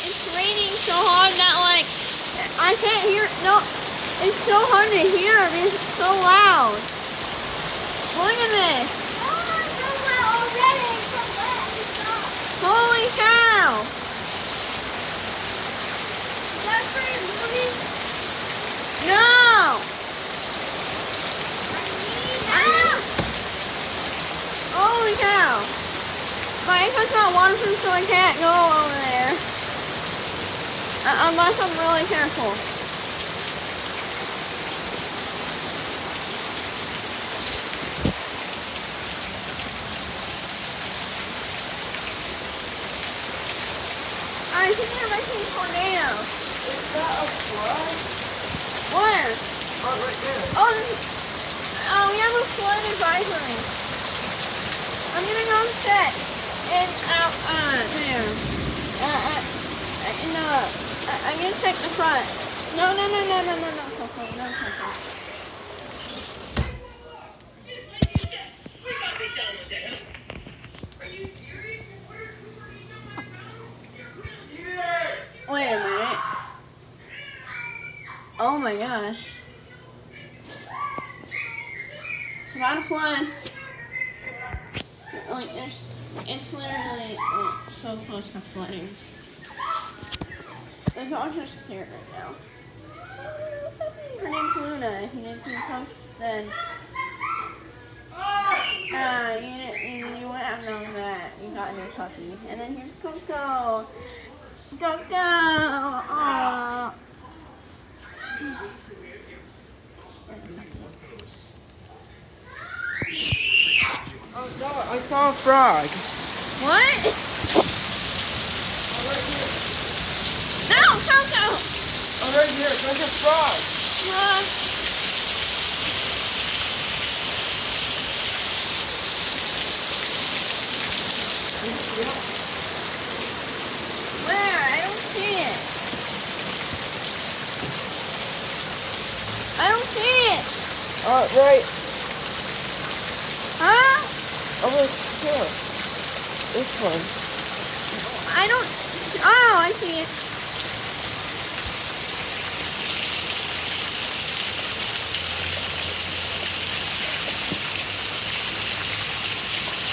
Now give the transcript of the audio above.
it's raining so hard that like I can't hear. No, it's so hard to hear. It's so loud. Look at this. Holy cow! Is that for your movie? No! Holy cow! My ankle's not waterproof, so I can't go over there. Unless I'm really careful. I think there might be a tornado. Is that a flood? Where? Oh, right there. Oh, we have a flood advisory. I'm gonna go check and out there. I'm gonna check the front. No. Wait a minute. Oh my gosh. It's about to flood. Like this, it's literally so close to flooding. The dogs are scared right now. Her name's Luna. You didn't see the posts then. You wouldn't have known that. You got a new puppy. And then here's Coco. Coco! Aww. Oh no, I saw a frog. What? Oh, right here. No, Coco! Oh, right here. There's a frog. Where? I don't see it. I don't see it. Right. Huh? Over here. This one. I don't. Oh, I see it.